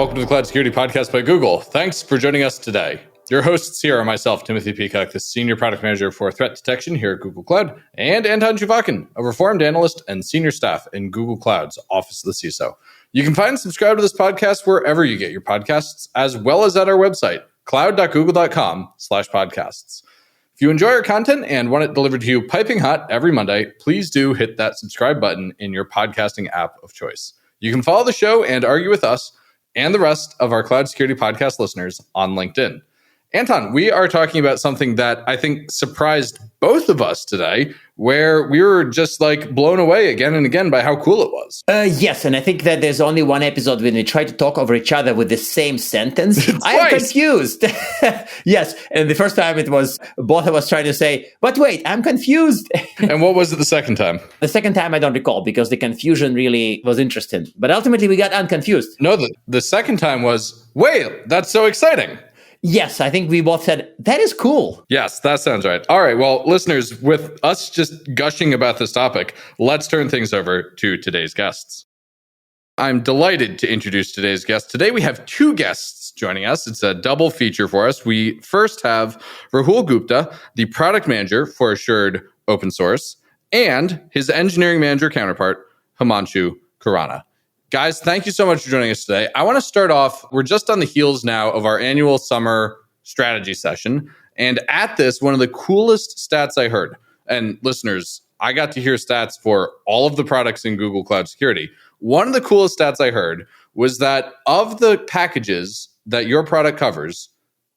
Welcome to the Cloud Security Podcast by Google. Thanks for joining us today. Your hosts here are myself, Timothy Peacock, the Senior Product Manager for Threat Detection here at Google Cloud, and Anton Chuvakin, a reformed analyst and senior staff in Google Cloud's Office of the CISO. You can find and subscribe to this podcast wherever you get your podcasts, as well as at our website, cloud.google.com/podcasts. If you enjoy our content and want it delivered to you piping hot every Monday, please do hit that subscribe button in your podcasting app of choice. You can follow the show and argue with us and the rest of our Cloud Security Podcast listeners on LinkedIn. Anton, we are talking about something that I think surprised both of us today, where we were just like blown away again and again by how cool it was. Yes, and I think that there's only one episode when we try to talk over each other with the same sentence. I am confused. Yes, and the first time it was both of us trying to say, but wait, I'm confused. And what was it the second time? The second time I don't recall because the confusion really was interesting. But ultimately we got unconfused. No, the second time was, wait, that's so exciting. Yes, I think we both said, that is cool. Yes, that sounds right. All right, well, listeners, with us just gushing about this topic, let's turn things over to today's guests. I'm delighted to introduce today's guest. Today we have two guests joining us. It's a double feature for us. We first have Rahul Gupta, the product manager for Assured Open Source, and his engineering manager counterpart, Himanshu Khurana. Guys, thank you so much for joining us today. I want to start off, we're just on the heels now of our annual summer strategy session. And at this, one of the coolest stats I heard, and listeners, I got to hear stats for all of the products in Google Cloud Security. One of the coolest stats I heard was that of the packages that your product covers,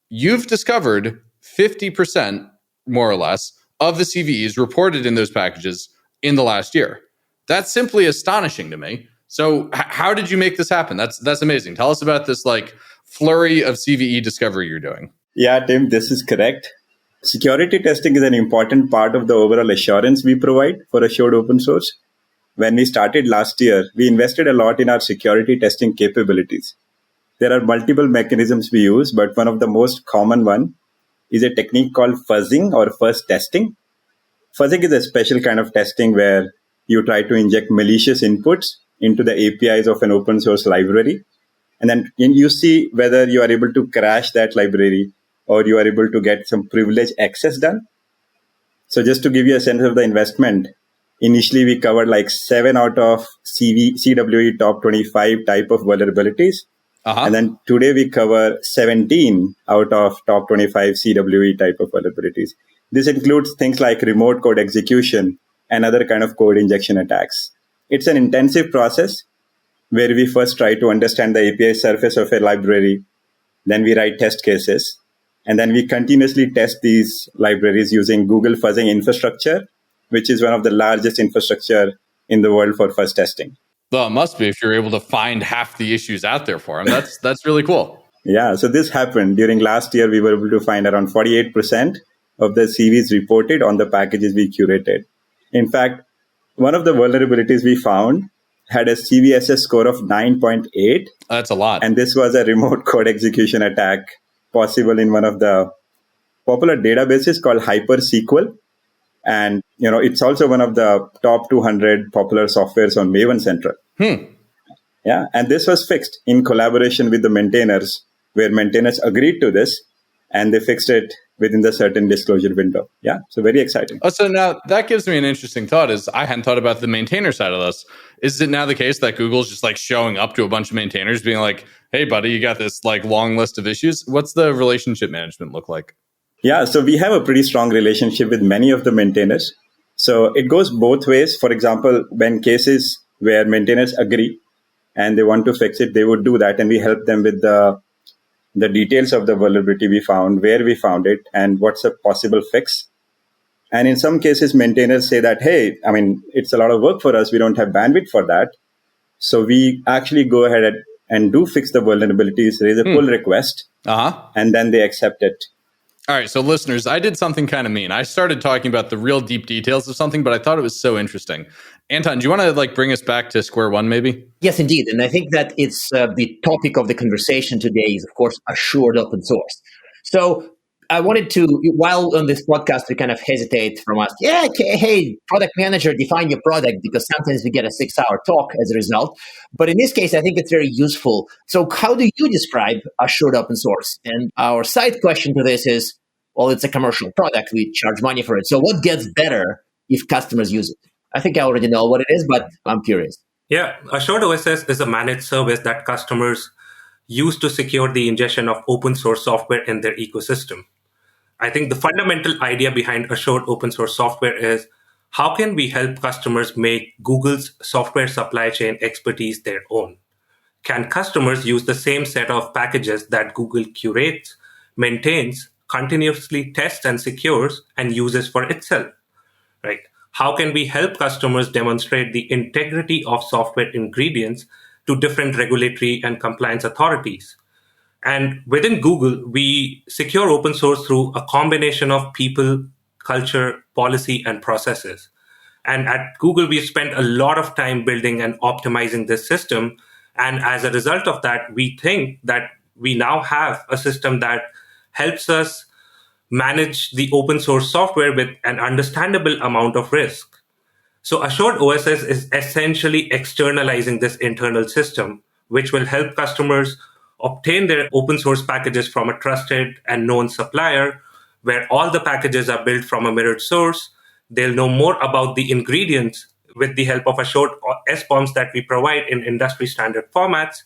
you've discovered 50%, more or less, of the CVEs reported in those packages in the last year. That's simply astonishing to me. So how did you make this happen? That's amazing. Tell us about this like flurry of CVE discovery you're doing. Yeah, Tim, this is correct. Security testing is an important part of the overall assurance we provide for Assured Open Source. When we started last year, we invested a lot in our security testing capabilities. There are multiple mechanisms we use, but one of the most common one is a technique called fuzzing or fuzz testing. Fuzzing is a special kind of testing where you try to inject malicious inputs into the APIs of an open source library. And then you see whether you are able to crash that library or you are able to get some privileged access done. So just to give you a sense of the investment, initially we covered like 7 out of CWE top 25 type of vulnerabilities. And then today we cover 17 out of top 25 CWE type of vulnerabilities. This includes things like remote code execution and other kind of code injection attacks. It's an intensive process where we first try to understand the API surface of a library. Then we write test cases. And then we continuously test these libraries using Google fuzzing infrastructure, which is one of the largest infrastructure in the world for fuzz testing. Well, it must be if you're able to find half the issues out there for them. That's really cool. Yeah, so this happened. During last year, we were able to find around 48% of the CVs reported on the packages we curated. In fact, one of the vulnerabilities we found had a CVSS score of 9.8. That's a lot. And this was a remote code execution attack possible in one of the popular databases called HyperSQL. And, it's also one of the top 200 popular softwares on Maven Central. Yeah. And this was fixed in collaboration with the maintainers, where maintainers agreed to this and they fixed it within the certain disclosure window. Yeah. So very exciting. Oh, so now that gives me an interesting thought is I hadn't thought about the maintainer side of this. Is it now the case that Google's just like showing up to a bunch of maintainers being like, hey, buddy, you got this like long list of issues. What's the relationship management look like? Yeah. So we have a pretty strong relationship with many of the maintainers. So it goes both ways. For example, when cases where maintainers agree and they want to fix it, they would do that. And we help them with the details of the vulnerability we found, where we found it, and what's a possible fix. And in some cases, maintainers say that, hey, it's a lot of work for us. We don't have bandwidth for that. So we actually go ahead and do fix the vulnerabilities, raise a pull request, and then they accept it. All right, so listeners, I did something kind of mean. I started talking about the real deep details of something, but I thought it was so interesting. Anton, do you want to bring us back to square one, maybe? Yes, indeed. And I think that it's the topic of the conversation today is, of course, assured open source. So I wanted to, while on this podcast, we kind of hesitate from us. Yeah, okay, hey, product manager, define your product, because sometimes we get a 6-hour talk as a result. But in this case, I think it's very useful. So how do you describe assured open source? And our side question to this is, well, it's a commercial product. We charge money for it. So what gets better if customers use it? I think I already know what it is, but I'm curious. Yeah, Assured OSS is a managed service that customers use to secure the ingestion of open source software in their ecosystem. I think the fundamental idea behind assured open source software is how can we help customers make Google's software supply chain expertise their own? Can customers use the same set of packages that Google curates, maintains, continuously tests and secures and uses for itself? Right? How can we help customers demonstrate the integrity of software ingredients to different regulatory and compliance authorities? And within Google, we secure open source through a combination of people, culture, policy, and processes. And at Google, we've spent a lot of time building and optimizing this system. And as a result of that, we think that we now have a system that helps us manage the open source software with an understandable amount of risk. So Assured OSS is essentially externalizing this internal system, which will help customers obtain their open source packages from a trusted and known supplier, where all the packages are built from a mirrored source. They'll know more about the ingredients with the help of Assured SBOMs that we provide in industry standard formats.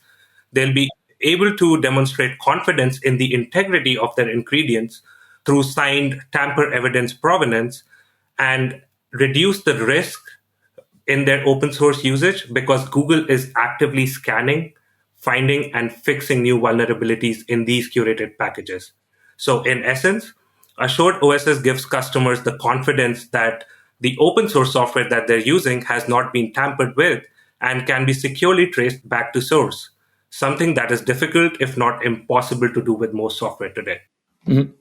They'll be able to demonstrate confidence in the integrity of their ingredients through signed tamper evidence provenance and reduce the risk in their open source usage because Google is actively scanning, finding and fixing new vulnerabilities in these curated packages. So in essence, Assured OSS gives customers the confidence that the open source software that they're using has not been tampered with and can be securely traced back to source, something that is difficult, if not impossible, to do with most software today. Mm-hmm.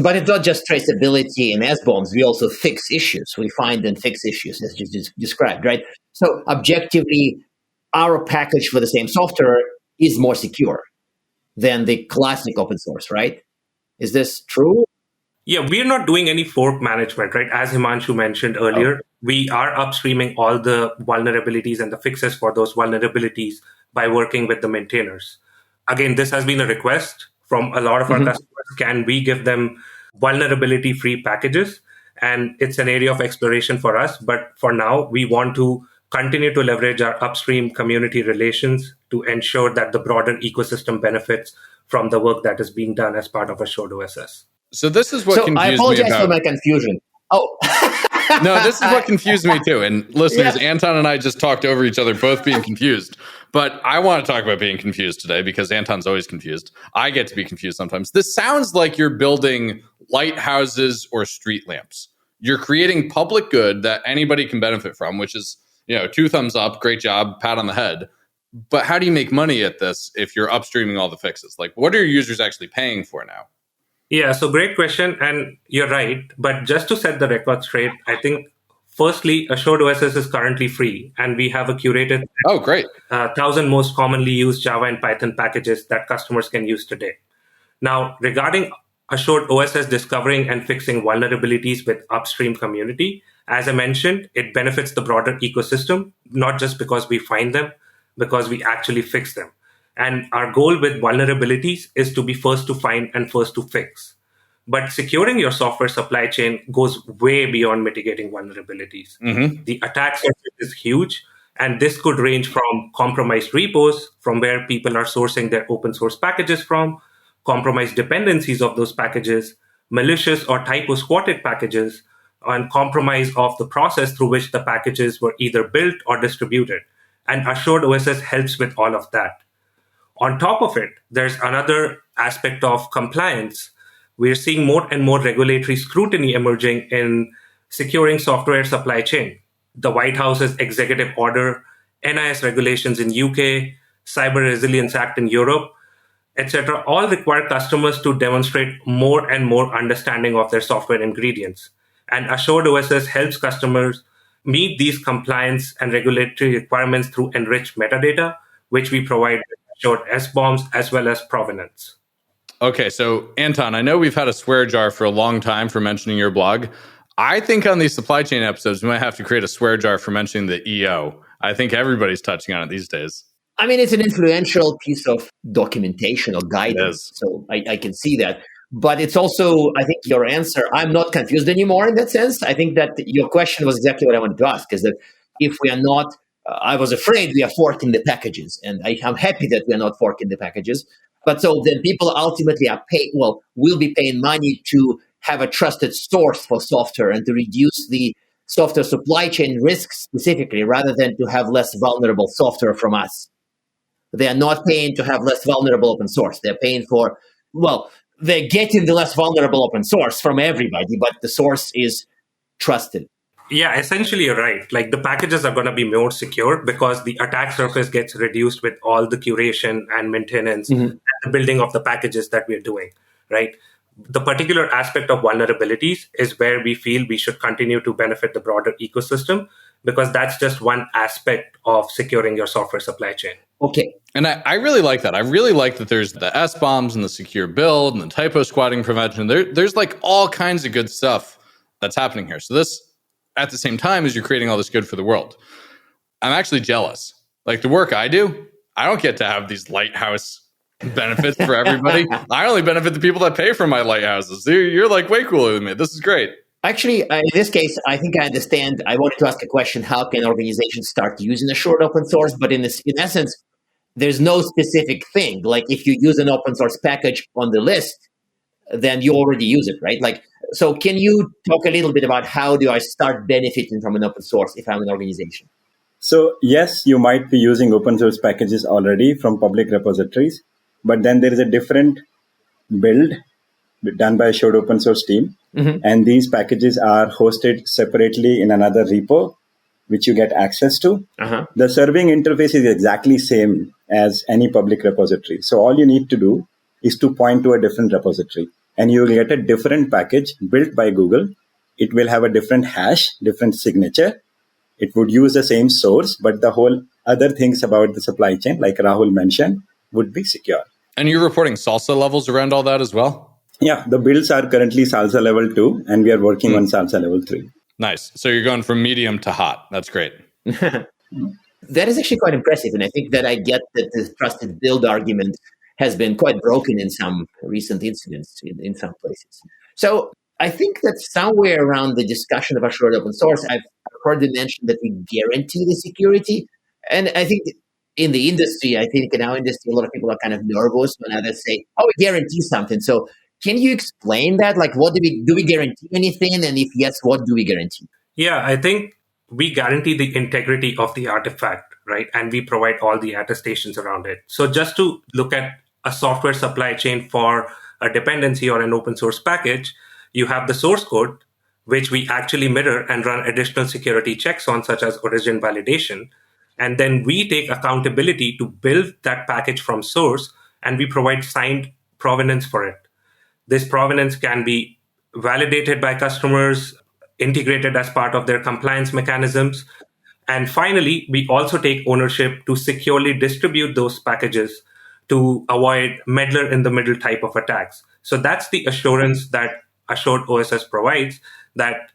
But it's not just traceability and SBOMs. We also fix issues. We find and fix issues, as you just described, right? So objectively, our package for the same software is more secure than the classic open source, right? Is this true? Yeah, we're not doing any fork management, right? As Himanshu mentioned earlier, we are upstreaming all the vulnerabilities and the fixes for those vulnerabilities by working with the maintainers. Again, this has been a request from a lot of our customers. Can we give them vulnerability-free packages? And it's an area of exploration for us. But for now, we want to continue to leverage our upstream community relations to ensure that the broader ecosystem benefits from the work that is being done as part of Assured OSS. So this is what confused me. I apologize for my confusion. Oh. No, this is what confused me too. And listeners, Anton and I just talked over each other, both being confused. But I want to talk about being confused today because Anton's always confused. I get to be confused sometimes. This sounds like you're building lighthouses or street lamps. You're creating public good that anybody can benefit from, which is, 2 thumbs up, great job, pat on the head. But how do you make money at this if you're upstreaming all the fixes? Like, what are your users actually paying for now? Yeah, so great question. And you're right. But just to set the record straight, I think, firstly, Assured OSS is currently free. And we have a curated 1,000 most commonly used Java and Python packages that customers can use today. Now, regarding Assured OSS discovering and fixing vulnerabilities with upstream community, as I mentioned, it benefits the broader ecosystem, not just because we find them, because we actually fix them. And our goal with vulnerabilities is to be first to find and first to fix. But securing your software supply chain goes way beyond mitigating vulnerabilities. The attack surface is huge, and this could range from compromised repos, from where people are sourcing their open source packages from, compromised dependencies of those packages, malicious or typo squatted packages, and compromise of the process through which the packages were either built or distributed. And Assured OSS helps with all of that. On top of it, there's another aspect of compliance. We're seeing more and more regulatory scrutiny emerging in securing software supply chain. The White House's executive order, NIS regulations in UK, Cyber Resilience Act in Europe, etc., all require customers to demonstrate more and more understanding of their software ingredients. And Assured OSS helps customers meet these compliance and regulatory requirements through enriched metadata, which we provide with Assured SBOMs as well as provenance. Okay, so Anton, I know we've had a swear jar for a long time for mentioning your blog. I think on these supply chain episodes, we might have to create a swear jar for mentioning the EO. I think everybody's touching on it these days. I mean, it's an influential piece of documentation or guidance, so I can see that. But it's also, I think your answer, I'm not confused anymore in that sense. I think that your question was exactly what I wanted to ask, is that if we are not, I was afraid we are forking the packages, and I'm happy that we are not forking the packages. But so then people ultimately will be paying money to have a trusted source for software and to reduce the software supply chain risks specifically, rather than to have less vulnerable software from us. They are not paying to have less vulnerable open source. They're paying for, they're getting the less vulnerable open source from everybody, but the source is trusted. Yeah, essentially you're right. Like the packages are going to be more secure because the attack surface gets reduced with all the curation and maintenance and the building of the packages that we're doing, right? The particular aspect of vulnerabilities is where we feel we should continue to benefit the broader ecosystem, because that's just one aspect of securing your software supply chain. Okay. And I really like that. I really like that there's the S-bombs and the secure build and the typo squatting prevention. There's like all kinds of good stuff that's happening here. So this, at the same time as you're creating all this good for the world, I'm actually jealous. Like the work I do, I don't get to have these lighthouse benefits for everybody. I only benefit the people that pay for my lighthouses. You're like way cooler than me. This is great. Actually, in this case, I think I understand. I wanted to ask a question: how can organizations start using assured open source? But in essence, there's no specific thing. Like if you use an open source package on the list, then you already use it, right? Like, so can you talk a little bit about how do I start benefiting from an open source if I'm an organization? So yes, you might be using open source packages already from public repositories, but then there is a different build done by a assured open source team. And these packages are hosted separately in another repo, which you get access to. The serving interface is exactly same as any public repository. So all you need to do is to point to a different repository, and you will get a different package built by Google. It will have a different hash, different signature. It would use the same source, but the whole other things about the supply chain, like Rahul mentioned, would be secure. And you're reporting SALSA levels around all that as well? Yeah, the builds are currently SALSA level 2, and we are working on SALSA level 3. Nice. So you're going from medium to hot. That's great. That is actually quite impressive. And I think that I get that the trusted build argument has been quite broken in some recent incidents in some places. So I think that somewhere around the discussion of assured open source, I've heard them mention that we guarantee the security. And I think in the industry, in our industry, a lot of people are kind of nervous when others say, we guarantee something. So can you explain that? Like, what do we guarantee anything? And if yes, what do we guarantee? Yeah, I think we guarantee the integrity of the artifact, right? And we provide all the attestations around it. So just to look at a software supply chain for a dependency or an open source package, you have the source code, which we actually mirror and run additional security checks on, such as origin validation. And then we take accountability to build that package from source, and we provide signed provenance for it. This provenance can be validated by customers, integrated as part of their compliance mechanisms. And finally, we also take ownership to securely distribute those packages to avoid meddler in the middle type of attacks. So that's the assurance that Assured OSS provides, that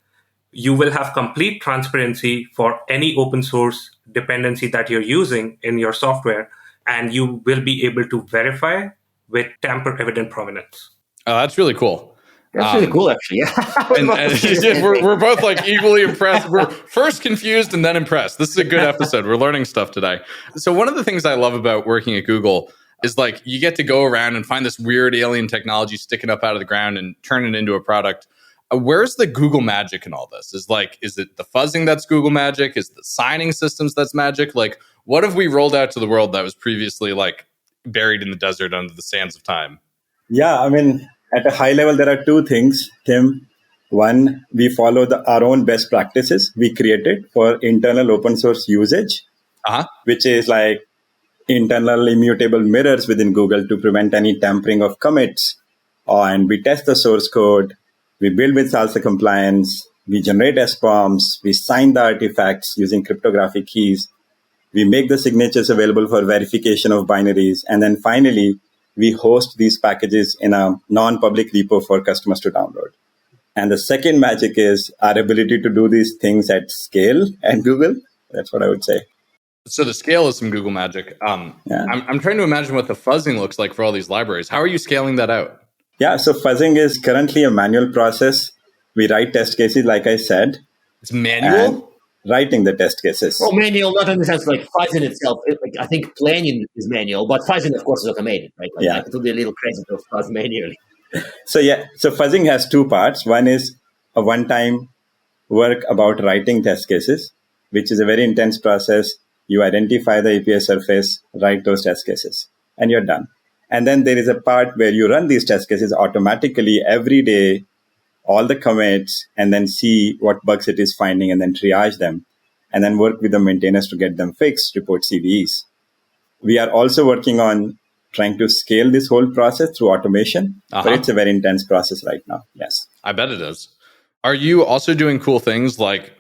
you will have complete transparency for any open source dependency that you're using in your software, and you will be able to verify with tamper-evident provenance. Oh, that's really cool. That's really cool, actually. and we're both like equally impressed. We're first confused and then impressed. This is a good episode. We're learning stuff today. So one of the things I love about working at Google is like you get to go around and find this weird alien technology sticking up out of the ground and turn it into a product. Where's the Google magic in all this? Is it the fuzzing that's Google magic? Is the signing systems that's magic? Like, what have we rolled out to the world that was previously like buried in the desert under the sands of time? Yeah, I mean, at a high level, there are two things, Tim. One, we follow our own best practices we created for internal open source usage, which is like internal immutable mirrors within Google to prevent any tampering of commits. And we test the source code. We build with SALSA compliance. We generate S-bombs. We sign the artifacts using cryptographic keys. We make the signatures available for verification of binaries. And then finally, we host these packages in a non-public repo for customers to download. And the second magic is our ability to do these things at scale at Google. That's what I would say. So the scale is some Google magic. I'm trying to imagine what the fuzzing looks like for all these libraries. How are you scaling that out? Yeah, so fuzzing is currently a manual process. We write test cases, like I said. It's manual? Writing the test cases. Well, manual, not in the sense like fuzzing itself. I think planning is manual, but fuzzing, of course, is automated, right? It would be a little crazy to fuzz manually. So fuzzing has two parts. One is a one-time work about writing test cases, which is a very intense process. You identify the API surface, write those test cases, and you're done. And then there is a part where you run these test cases automatically every day, all the commits, and then see what bugs it is finding and then triage them, and then work with the maintainers to get them fixed, report CVEs. We are also working on trying to scale this whole process through automation, but it's a very intense process right now. Yes. I bet it is. Are you also doing cool things like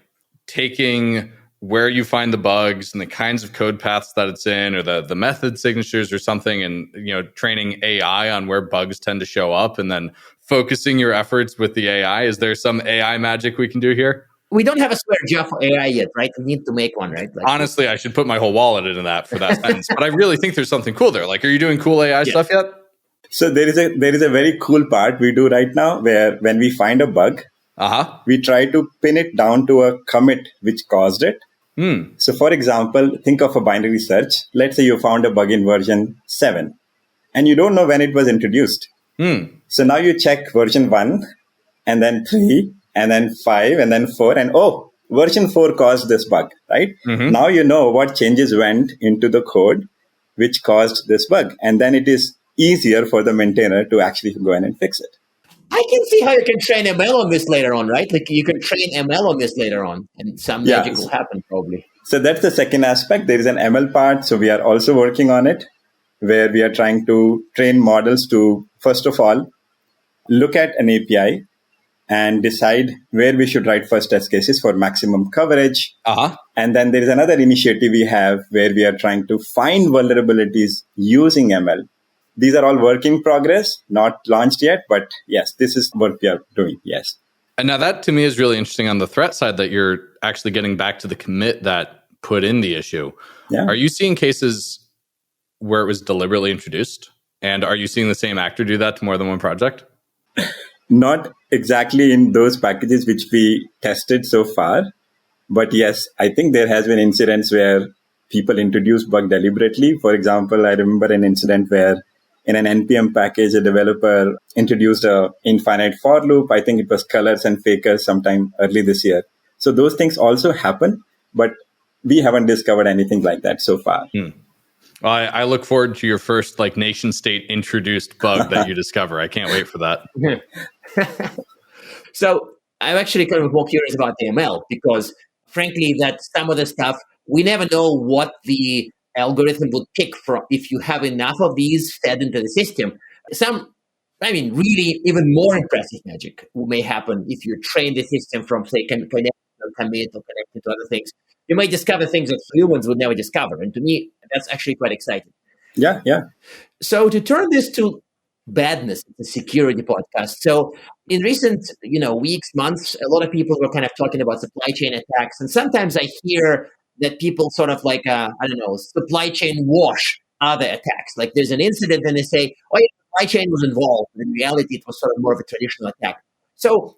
taking where you find the bugs and the kinds of code paths that it's in, or the method signatures or something, and training AI on where bugs tend to show up, and then focusing your efforts with the AI? Is there some AI magic we can do here? We don't have a square job for AI yet, right? We need to make one, right? Honestly, I should put my whole wallet into that for that sentence. But I really think there's something cool there. Like, are you doing cool AI stuff yet? So there is a very cool part we do right now where when we find a bug, we try to pin it down to a commit which caused it. So for example, think of a binary search. Let's say you found a bug in version 7 and you don't know when it was introduced. So now you check version 1 and then 3 and then 5 and then 4 and version 4 caused this bug, right? Now you know what changes went into the code which caused this bug. And then it is easier for the maintainer to actually go in and fix it. I can see how you can train ML on this later on, right? Like you can train ML on this later on and some magic will happen probably. So that's the second aspect. There is an ML part. So we are also working on it where we are trying to train models to, first of all, look at an API and decide where we should write first test cases for maximum coverage. And then there is another initiative we have where we are trying to find vulnerabilities using ML. These are all work in progress, not launched yet, but yes, this is what we are doing. Yes. And now that to me is really interesting on the threat side, that you're actually getting back to the commit that put in the issue. Are you seeing cases where it was deliberately introduced? And are you seeing the same actor do that to more than one project? Not exactly in those packages which we tested so far. But yes, I think there has been incidents where people introduce bug deliberately. For example, I remember an incident where in an NPM package, a developer introduced a infinite for loop. I think it was colors and fakers sometime early this year. So those things also happen, but we haven't discovered anything like that so far. Well, I look forward to your first nation state introduced bug that you discover. I can't wait for that. So I'm actually kind of more curious about the ML because frankly, that some of the stuff, we never know what the algorithm would pick from if you have enough of these fed into the system. Really even more impressive magic may happen if you train the system from, say, commit or connected to other things. You might discover things that humans would never discover. And to me, that's actually quite exciting. Yeah. So to turn this to badness, the security podcast. So in recent, weeks, months, a lot of people were kind of talking about supply chain attacks. And sometimes I hear that people sort of supply chain wash other attacks. Like there's an incident and they say, supply chain was involved. In reality, it was sort of more of a traditional attack. So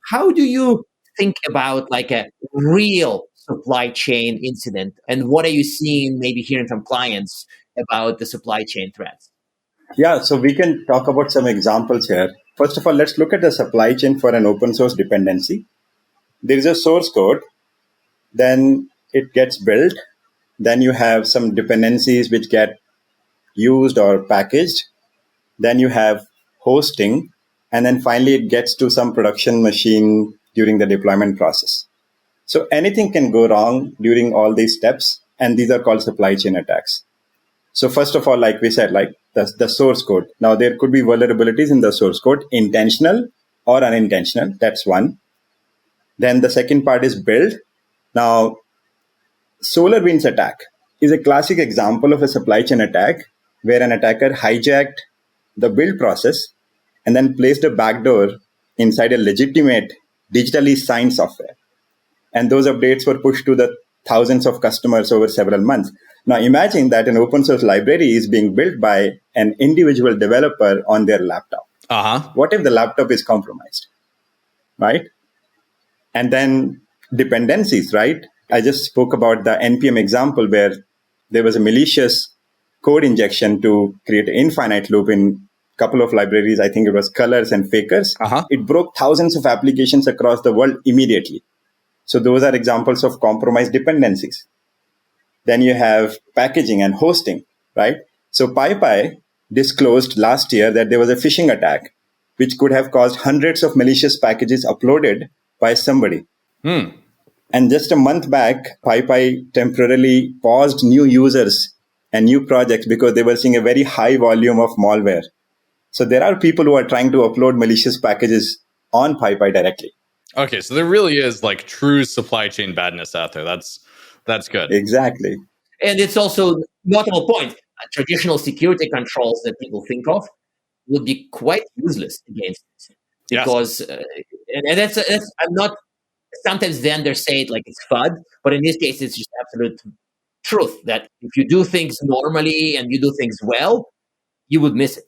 how do you think about a real supply chain incident? And what are you seeing, maybe hearing from clients about the supply chain threats? Yeah, so we can talk about some examples here. First of all, let's look at the supply chain for an open source dependency. There is a source code, then it gets built, then you have some dependencies which get used or packaged, then you have hosting, and then finally it gets to some production machine during the deployment process. So anything can go wrong during all these steps, and these are called supply chain attacks. So first of all, like we said, the source code. Now, there could be vulnerabilities in the source code, intentional or unintentional. That's one. Then the second part is build. Now, SolarWinds attack is a classic example of a supply chain attack where an attacker hijacked the build process and then placed a backdoor inside a legitimate digitally signed software. And those updates were pushed to the thousands of customers over several months. Now imagine that an open source library is being built by an individual developer on their laptop. What if the laptop is compromised, right? And then dependencies, right? I just spoke about the NPM example where there was a malicious code injection to create an infinite loop in a couple of libraries. I think it was Colors and Fakers. It broke thousands of applications across the world immediately. So those are examples of compromised dependencies. Then you have packaging and hosting, right? So PyPy disclosed last year that there was a phishing attack, which could have caused hundreds of malicious packages uploaded by somebody. And just a month back, PyPy temporarily paused new users and new projects because they were seeing a very high volume of malware. So there are people who are trying to upload malicious packages on PyPy directly. Okay, so there really is like true supply chain badness out there. That's good. Exactly. And it's also notable point. Traditional security controls that people think of would be quite useless against it. Because, and that's I'm not, sometimes vendors say it like it's FUD, but in this case, it's just absolute truth that if you do things normally and you do things well, you would miss it.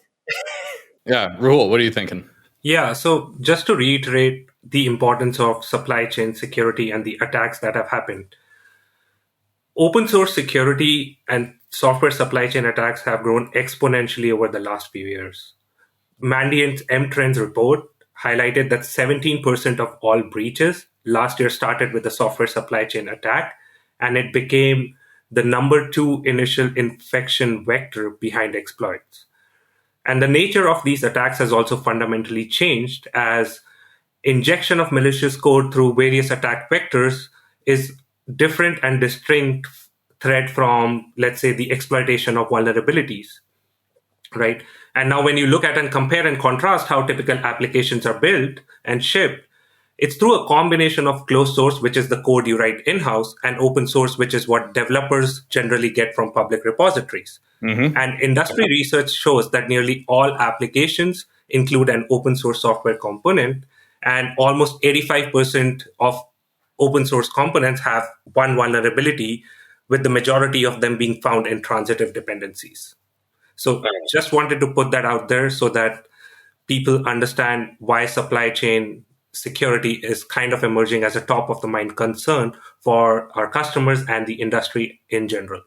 Yeah. Rahul, what are you thinking? Yeah, so just to reiterate the importance of supply chain security and the attacks that have happened. Open source security and software supply chain attacks have grown exponentially over the last few years. Mandiant's M-Trends report highlighted that 17% of all breaches last year started with a software supply chain attack, and it became the number 2 initial infection vector behind exploits. And the nature of these attacks has also fundamentally changed, as injection of malicious code through various attack vectors is different and distinct threat from, let's say, the exploitation of vulnerabilities, right? And now when you look at and compare and contrast how typical applications are built and shipped, it's through a combination of closed source, which is the code you write in-house, and open source, which is what developers generally get from public repositories. And industry research shows that nearly all applications include an open source software component, and almost 85% of open source components have one vulnerability, with the majority of them being found in transitive dependencies. So I just wanted to put that out there so that people understand why supply chain security is kind of emerging as a top of the mind concern for our customers and the industry in general.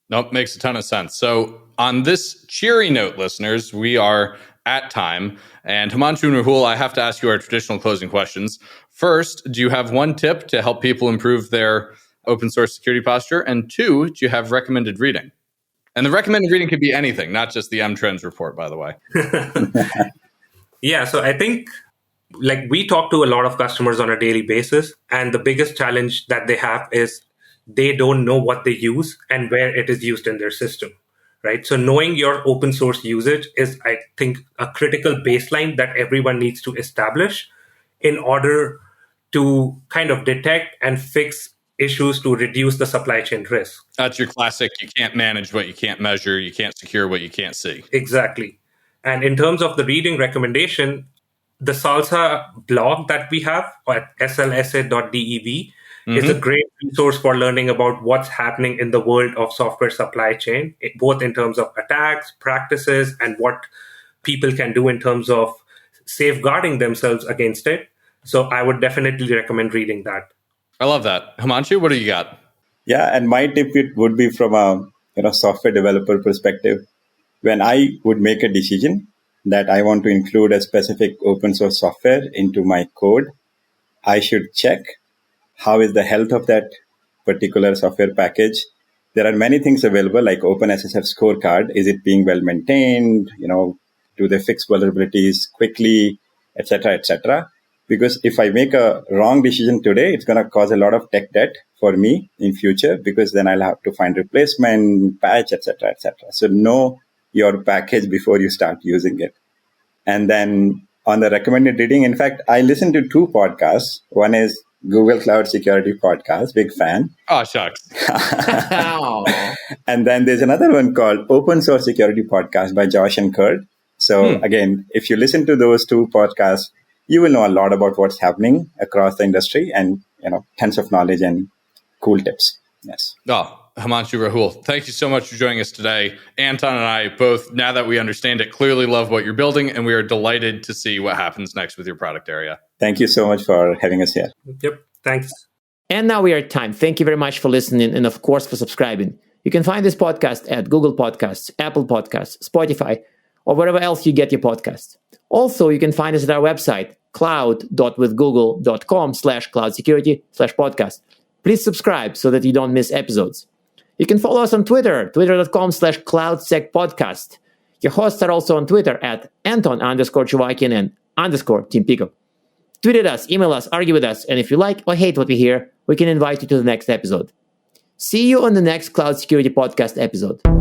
Nope, makes a ton of sense. So on this cheery note, listeners, we are at time. And Himanshu and Rahul, I have to ask you our traditional closing questions. First, do you have one tip to help people improve their open source security posture? And 2, do you have recommended reading? And the recommended reading could be anything, not just the M-Trends report, by the way. Yeah, so I think like we talk to a lot of customers on a daily basis, and the biggest challenge that they have is they don't know what they use and where it is used in their system, right? So knowing your open source usage is, I think, a critical baseline that everyone needs to establish in order to kind of detect and fix issues to reduce the supply chain risk. That's your classic, you can't manage what you can't measure, you can't secure what you can't see. Exactly. And in terms of the reading recommendation, the Salsa blog that we have at slsa.dev is a great resource for learning about what's happening in the world of software supply chain, both in terms of attacks, practices, and what people can do in terms of safeguarding themselves against it. So I would definitely recommend reading that. I love that. Himanshu, what do you got? Yeah, and my tip it would be from a software developer perspective. When I would make a decision that I want to include a specific open source software into my code, I should check how is the health of that particular software package. There are many things available like OpenSSF scorecard. Is it being well maintained? Do they fix vulnerabilities quickly, etc., etc.? Because if I make a wrong decision today, it's going to cause a lot of tech debt for me in future, because then I'll have to find replacement, patch, etc., etc. So know your package before you start using it. And then on the recommended reading, in fact, I listen to 2 podcasts. One is Google Cloud Security Podcast, big fan. Oh, shucks. And then there's another one called Open Source Security Podcast by Josh and Kurt. So again, if you listen to those two podcasts, you will know a lot about what's happening across the industry and, tons of knowledge and cool tips. Yes. Oh, Himanshu, Rahul, thank you so much for joining us today. Anton and I both, now that we understand it, clearly love what you're building, and we are delighted to see what happens next with your product area. Thank you so much for having us here. Yep. Thanks. And now we are at time. Thank you very much for listening and, of course, for subscribing. You can find this podcast at Google Podcasts, Apple Podcasts, Spotify, or wherever else you get your podcasts. Also, you can find us at our website, cloud.withgoogle.com/cloud-security/podcast. Please subscribe so that you don't miss episodes. You can follow us on Twitter, twitter.com/cloudsecpodcast. Your hosts are also on Twitter at Anton_Chuvakian and _Team Pico. Tweet at us, email us, argue with us, and if you like or hate what we hear, we can invite you to the next episode. See you on the next Cloud Security Podcast episode.